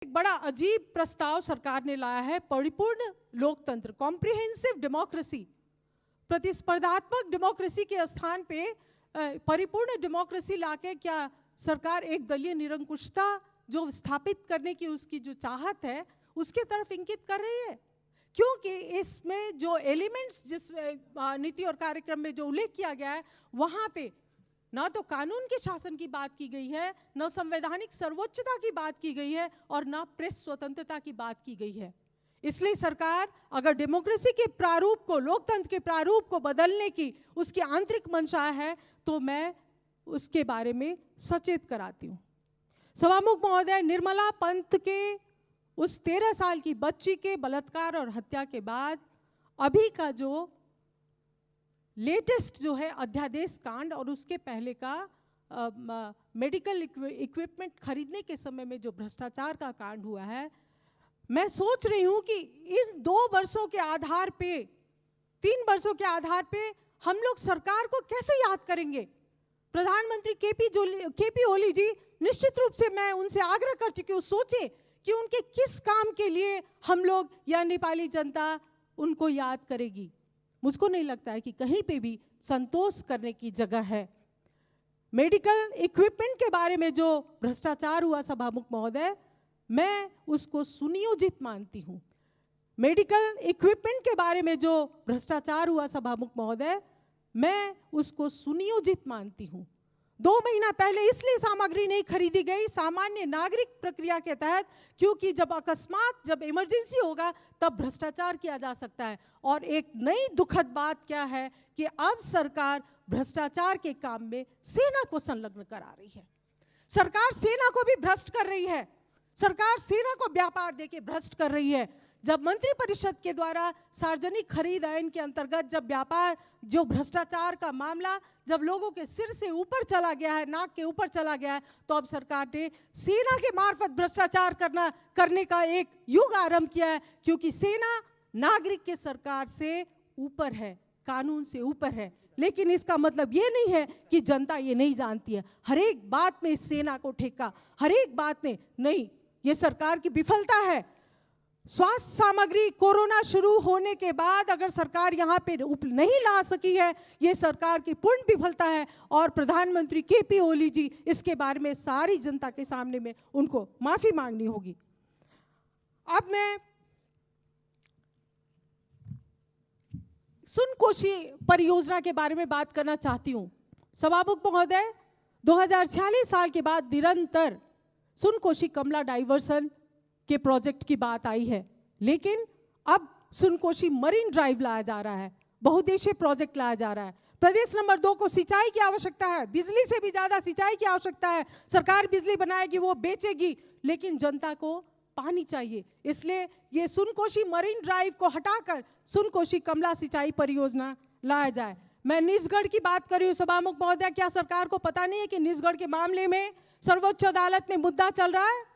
एक बड़ा अजीब प्रस्ताव सरकार ने लाया है, परिपूर्ण लोकतंत्र, कॉम्प्रिहेंसिव डेमोक्रेसी। प्रतिस्पर्धात्मक डेमोक्रेसी के स्थान पे परिपूर्ण डेमोक्रेसी लाके क्या सरकार एक दलीय निरंकुशता जो स्थापित करने की उसकी जो चाहत है उसके तरफ इंगित कर रही है? क्योंकि इसमें जो एलिमेंट्स जिस नीति और कार्यक्रम में जो उल्लेख किया गया है वहां पे ना तो कानून के शासन की बात की गई है, न संवैधानिक सर्वोच्चता की बात की गई है और ना प्रेस स्वतंत्रता की बात की गई है। इसलिए सरकार अगर डेमोक्रेसी के प्रारूप को, लोकतंत्र के प्रारूप को बदलने की उसकी आंतरिक मंशा है तो मैं उसके बारे में सचेत कराती हूँ। सभामुख महोदय, निर्मला पंत के उस 13 साल की बच्ची के बलात्कार और हत्या के बाद अभी का जो लेटेस्ट जो है अध्यादेश कांड और उसके पहले का मेडिकल इक्विपमेंट खरीदने के समय में जो भ्रष्टाचार का कांड हुआ है, मैं सोच रही हूं कि इन 2 वर्षों के आधार पे, 3 वर्षों के आधार पे हम लोग सरकार को कैसे याद करेंगे। प्रधानमंत्री केपी ओली जी, निश्चित रूप से मैं उनसे आग्रह कर चुकी हूँ, सोचे कि उनके किस काम के लिए हम लोग या नेपाली जनता उनको याद करेगी। मुझको नहीं लगता है कि कहीं पे भी संतोष करने की जगह है। मेडिकल इक्विपमेंट के बारे में जो भ्रष्टाचार हुआ सभामुख महोदय, मैं उसको सुनियोजित मानती हूँ। मेडिकल इक्विपमेंट के बारे में जो भ्रष्टाचार हुआ सभामुख महोदय, मैं उसको सुनियोजित मानती हूँ। 2 महीना पहले इसलिए सामग्री नहीं खरीदी गई सामान्य नागरिक प्रक्रिया के तहत, क्योंकि जब अकस्मात, जब इमरजेंसी होगा तब भ्रष्टाचार किया जा सकता है। और एक नई दुखद बात क्या है कि अब सरकार भ्रष्टाचार के काम में सेना को संलग्न करा रही है। सरकार सेना को भी भ्रष्ट कर रही है। सरकार सेना को व्यापार देके भ्रष्ट कर रही है। जब मंत्रिपरिषद के द्वारा सार्वजनिक खरीद आइन के अंतर्गत जब व्यापार, जो भ्रष्टाचार का मामला जब लोगों के सिर से ऊपर चला गया है, नाक के ऊपर चला गया है, तो अब सरकार ने सेना के मार्फत भ्रष्टाचार करने का एक युग आरंभ किया है। क्योंकि सेना नागरिक के सरकार से ऊपर है, कानून से ऊपर है। लेकिन इसका मतलब ये नहीं है कि जनता ये नहीं जानती है। हर एक बात में इस सेना को ठेका, हर एक बात में नहीं, ये सरकार की विफलता है। स्वास्थ्य सामग्री कोरोना शुरू होने के बाद अगर सरकार यहाँ पे नहीं ला सकी है, ये सरकार की पूर्ण विफलता है। और प्रधानमंत्री केपी ओली जी, इसके बारे में सारी जनता के सामने में उनको माफी मांगनी होगी। अब मैं सुनकोशी परियोजना के बारे में बात करना चाहती हूँ। सभामुख महोदय, 2046 साल के बाद निरंतर सुनकोशी कमला डाइवर्सन के प्रोजेक्ट की बात आई है, लेकिन अब सुनकोशी मरीन ड्राइव लाया जा रहा है, बहुउद्देशीय प्रोजेक्ट लाया जा रहा है। प्रदेश नंबर 2 को सिंचाई की आवश्यकता है, बिजली से भी ज्यादा सिंचाई की आवश्यकता है। सरकार बिजली बनाएगी, वो बेचेगी, लेकिन जनता को पानी चाहिए। इसलिए ये सुनकोशी मरीन ड्राइव को हटाकर सुनकोशी कमला सिंचाई परियोजना लाया जाए। मैं निजगढ़ की बात कर रही हूँ सभामुख महोदय, क्या सरकार को पता नहीं है कि निजगढ़ के मामले में सर्वोच्च अदालत में मुद्दा चल रहा है?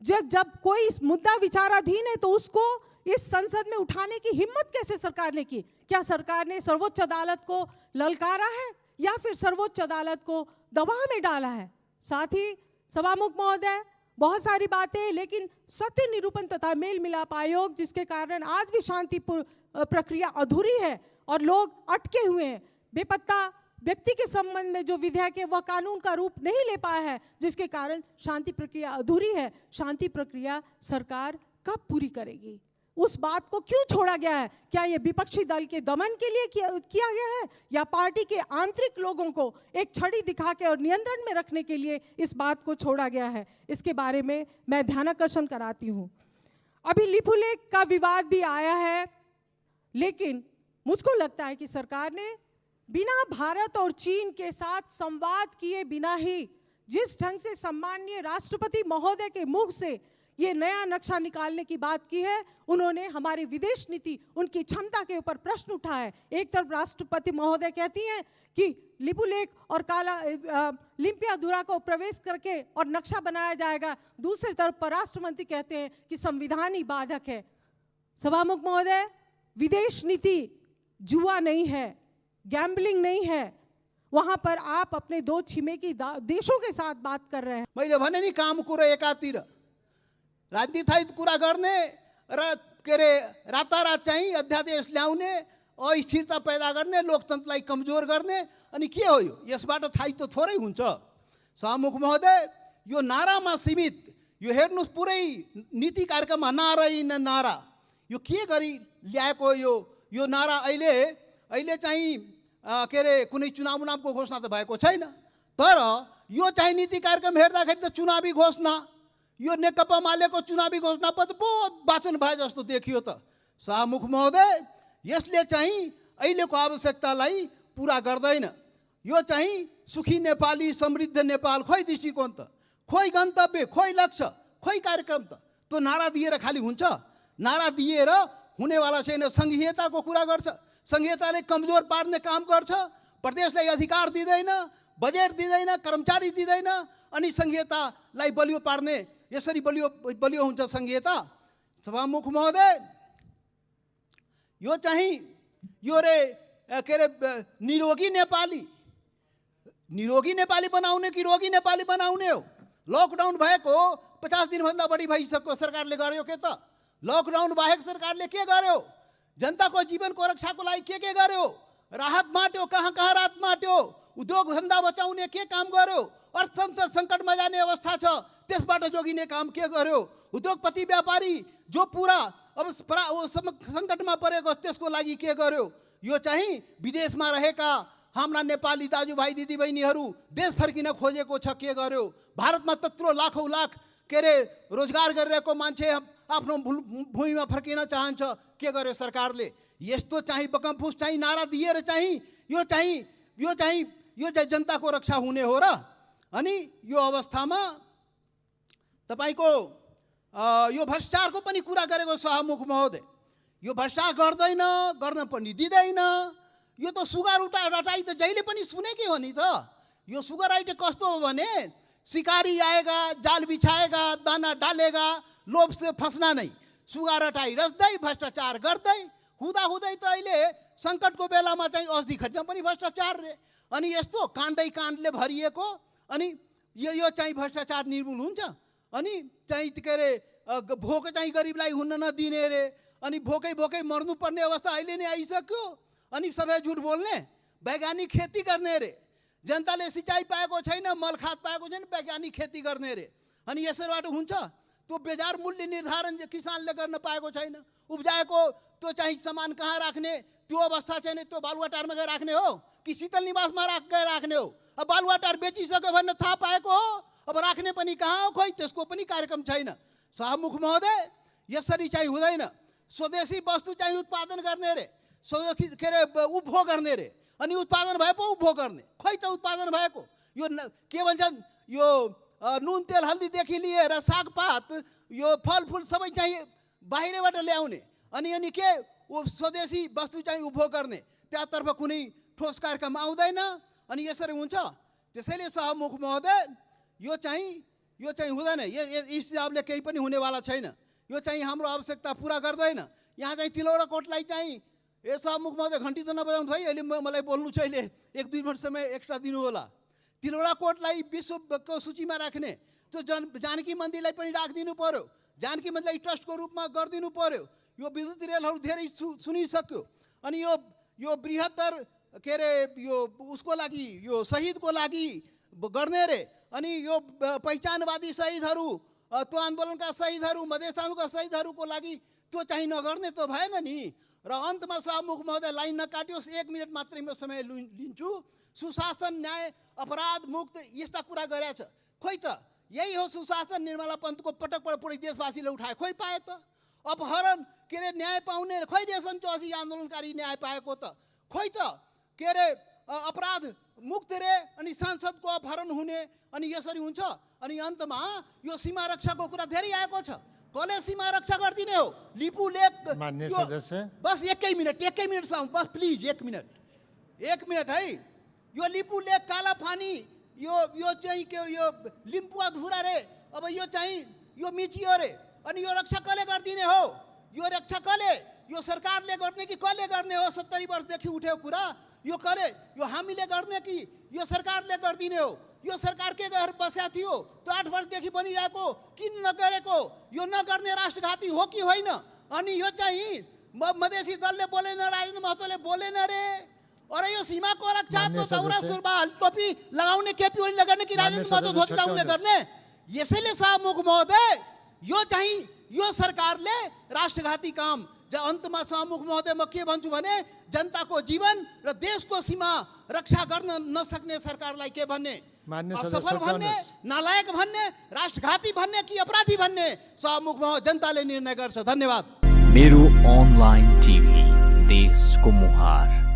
जब कोई मुद्दा विचाराधीन है तो उसको इस संसद में उठाने की हिम्मत कैसे सरकार ने की? क्या सरकार ने सर्वोच्च अदालत को ललकारा है या फिर सर्वोच्च अदालत को दबाव में डाला है? साथ ही सभामुख महोदय, बहुत सारी बातें, लेकिन सत्य निरूपण तथा मेल मिलाप आयोग, जिसके कारण आज भी शांति प्रक्रिया अधूरी है और लोग अटके हुए हैं। बेपत्ता व्यक्ति के संबंध में जो विधेयक है वह कानून का रूप नहीं ले पाया है, जिसके कारण शांति प्रक्रिया अधूरी है। शांति प्रक्रिया सरकार कब पूरी करेगी? उस बात को क्यों छोड़ा गया है? क्या यह विपक्षी दल के दमन के लिए किया गया है या पार्टी के आंतरिक लोगों को एक छड़ी दिखा के और नियंत्रण में रखने के लिए इस बात को छोड़ा गया है? इसके बारे में मैं ध्यानाकर्षण कराती हूँ। अभी लिपुलेख का विवाद भी आया है, लेकिन मुझको लगता है कि सरकार ने बिना भारत और चीन के साथ संवाद किए बिना ही जिस ढंग से सम्माननीय राष्ट्रपति महोदय के मुख से ये नया नक्शा निकालने की बात की है, उन्होंने हमारी विदेश नीति, उनकी क्षमता के ऊपर प्रश्न उठाया है। एक तरफ राष्ट्रपति महोदय कहती हैं कि लिपुलेख और लिम्पियाधुरा को प्रवेश करके और नक्शा बनाया जाएगा, दूसरी तरफ परराष्ट्र मंत्री कहते हैं कि संविधान ही बाधक है। सभामुख महोदय, विदेश नीति जुआ नहीं है, गैम्बलिंग नहीं है। वहां पर आप अपने 2 छिमेकी देशों के साथ बात कर रहे हैं। मैले भने नि काम कुरो एकातिर राजनीतिक कुरा गर्ने र के अरे रातारात चाहिँ अध्यादेश ल्याउने, अस्थिरता पैदा गर्ने, लोकतन्त्रलाई कमजोर गर्ने, अनि के हो यो? यसबाट थाहै त थोरै हुन्छ। सभामुख महोदय, यो नारामा सीमित, यो हेर्नुहोस् पुरै नीति कार्यक्रममा नारा न नारा, यो के गरी ल्याएको यो नारा अहिले चाहिँ के अरे कुनै चुनावको घोषणा त भएको छैन, तर यो चाहिँ नीति कार्यक्रम हेर्दाखेरि त चुनावी घोषणा, यो नेकपा मालेको चुनावी घोषणा पत्र पो वाचन भए जस्तो देखियो त। सभामुख महोदय, यसले चाहिँ अहिलेको आवश्यकतालाई पुरा गर्दैन। यो चाहिँ सुखी नेपाली, समृद्ध नेपाल, खोइ दृष्टिकोण त, खोइ गन्तव्य, खोइ लक्ष्य, खोइ कार्यक्रम त। त्यो नारा दिएर खालि हुन्छ? नारा दिएर हुनेवाला छैन। संघीयताको कुरा गर्छ, संघीयताले कमजोर पार्ने काम गर्छ, प्रदेशलाई अधिकार दिँदैन, बजेट दिँदैन, कर्मचारी दिँदैन, अनि संघीयतालाई बलियो पार्ने, यसरी बलियो हुन्छ संघीयता। सभामुख महोदय, यो चाहिँ यो रे के अरे निरोगी नेपाली बनाउने कि रोगी नेपाली बनाउने हो? लकडाउन भएको 50 दिनभन्दा बढी भइसक्यो, सरकारले गर्यो के त? लकडाउन बाहेक सरकारले के गर्यो? जनताको जीवनको रक्षाको लागि के गर्यो? राहत बाँट्यो, कहाँ कहाँ राहत बाँट्यो? उद्योग धन्दा बचाउने के काम गर्यो? अर्थतन्त्र सङ्कटमा जाने अवस्था छ, त्यसबाट जोगिने काम के गर्यो? उद्योगपति व्यापारी जो पुरा अब सङ्कटमा परेको, त्यसको लागि के गर्यो? यो चाहिँ विदेशमा रहेका हाम्रा नेपाली दाजुभाइ दिदीबहिनीहरू देश फर्किन खोजेको छ, के गर्यो? भारतमा त्यत्रो लाखौँ लाख के अरे रोजगार गरिरहेको मान्छे आफ्नो भूमिमा फर्किन चाहन्छ, के गर्यो सरकारले? यस्तो चाहिँ बकमफुस चाहिँ नारा दिएर चाहिँ यो जनताको रक्षा हुने हो र? अनि यो अवस्थामा तपाईको यो भ्रष्टाचारको पनि कुरा गरेको सभामुख महोदय, यो भ्रष्टाचार गर्न पनि दिँदैन। यो त सुगर रटाई त जहिले पनि सुनेकै हो नि त। यो सुगर राइट कस्तो हो भने, शिकारी आएगा, जाल बिछाएगा, दाना डालेगा, लोभ से फंसना नहीं, सुगा रटाई रच्दै भ्रष्टाचार गर्दै हुँदै त अहिले सङ्कटको बेलामा चाहिँ औषधि खरिदमा पनि भ्रष्टाचार रे। अनि यस्तो काण्डले भरिएको, अनि यो चाहिँ भ्रष्टाचार निर्मूल हुन्छ? अनि चाहिँ के अरे भोक चाहिँ गरिबलाई हुन नदिने रे, अनि भोकै मर्नुपर्ने अवस्था अहिले नै आइसक्यो। अनि सबै झुट बोल्ने, वैज्ञानिक खेती गर्ने रे, जनताले सिँचाइ पाएको छैन, मलखाद पाएको छैन, वैज्ञानिक खेती गर्ने रे। अनि यसैबाट हुन्छ? त्यो बजार मूल्य निर्धारण किसानले गर्न पाएको छैन, उब्जाएको त्यो चाहिँ सामान कहाँ राख्ने, त्यो अवस्था छैन। त्यो बालुवाटारमा गएर राख्ने हो कि शीतल निवासमा गएर राख्ने हो? अब बालुवाटार बेचिसक्यो भन्ने थाहा पाएको हो, अब राख्ने पनि कहाँ हो? खोइ त्यसको पनि कार्यक्रम छैन। सभामुख महोदय, यसरी चाहिँ हुँदैन। स्वदेशी वस्तु चाहिँ उत्पादन गर्ने रे, स्वदेशी के अरे उपभोग गर्ने रे, अनि उत्पादन भए पो उपभोग गर्ने। खोइ त उत्पादन भएको यो के भन्छन्, यो नुन तेल हल्दीदेखि लिएर सागपात, यो फलफुल सबै चाहिँ बाहिरबाट ल्याउने, अनि के वो स्वदेशी वस्तु चाहिँ उपभोग गर्ने, त्यहाँतर्फ कुनै ठोस कार्यक्रम आउँदैन। अनि यसरी हुन्छ? त्यसैले सभामुख महोदय, यो चाहिँ हुँदैन। यस हिसाबले केही पनि हुनेवाला छैन। यो चाहिँ हाम्रो आवश्यकता पुरा गर्दैन। यहाँ चाहिँ तिलौरा कोटलाई चाहिँ सभामुख महोदय घन्टी त नबजाउनु है, अहिले मलाई बोल्नु छ, अहिले 1-2 मिनट समय एक्स्ट्रा दिनु होला। तिलौरा कोटलाई विश्वको सूचीमा राख्ने, त्यो जानकी मन्दिरलाई पनि राखिदिनु पर्यो, जानकी मन्दिरलाई ट्रस्टको रूपमा गरिदिनु पर्यो। यो विद्युत रेलहरू धेरै सुनिसक्यो, अनि यो बृहत्तर के अरे यो उसको लागि, यो शहीदको लागि गर्ने रे। अनि यो पहिचानवादी शहीदहरू, त्यो आन्दोलनका शहीदहरू, मधेस आन्दोलनका शहीदहरूको लागि त्यो चाहिँ नगर्ने त भएन नि। र अन्तमा सभामुख महोदय, लाइन नकाटियोस्, 1 मिनट मात्रै म समय लिन्छु। सुशासन, न्याय, अपराध मुक्त यस्ता कुरा गरेछ। खोइ त यही हो सुशासन? निर्मला पन्तको पटक पुरै देशवासीले उठाए, खोइ पाए त? अपहरण के अरे न्याय पाउने, खोइ रेशम 84 आन्दोलनकारी न्याय पाएको त? खोइ त के अरे अपराध मुक्त रे, अनि सांसदको अपहरण हुने, अनि यसरी हुन्छ? अनि अन्तमा यो सीमा रक्षाको कुरा धेरै आएको छ। कसले सीमा रक्षा गरिदिने हो? लिपु लेक, मान्य सदस्य, बस 1 minute sound, bus please 1 minute है। यो लिपु लेक, कालापानी, यो चाहिँ के यो लिम्पुवा धुरा रे, अब यो चाहिँ यो मिचियो रे, अनि यो रक्षा कसले गरिदिने हो? यो रक्षा कसले? यो सरकारले गर्ने कि कसले गर्ने हो? 70 वर्षदेखि उठेको कुरा यो करे, यो हामीले गर्ने कि यो सरकारले गरिदिने हो? यो सरकार के गरेर बस्या थियो, त्यो 8 वर्षदेखि बनिरहेको किन नगरेको, यो नगर्ने राष्ट्रघाती हो कि होइन? अनि यो चाहिँ मधेसी दलले बोलेन, राजेन्द्र महतोले बोलेन रे। अरे यो सीमाको रक्षा तो दौरा सुरुवाल टोपी लगाउने केपी ओलीले गर्ने कि राजेन्द्र महतो धोती लगाउने गर्ने? यसैले सभामुख महोदय यो चाहिँ यो सरकारले राष्ट्रघाती काम अन्तमा सभामुख महोदय म के भन्छु भने जनताको जीवन र देशको सीमा रक्षा गर्न नसक्ने सरकारलाई के भन्ने? असफल भन्ने, नालायक भन्ने, राष्ट्रघाती भन्ने कि अपराधी भन्ने? सभामुख महोदय जनताले निर्णय गर्छ। धन्यवाद। मेरो अनलाइन टिभी, देशको मुहार।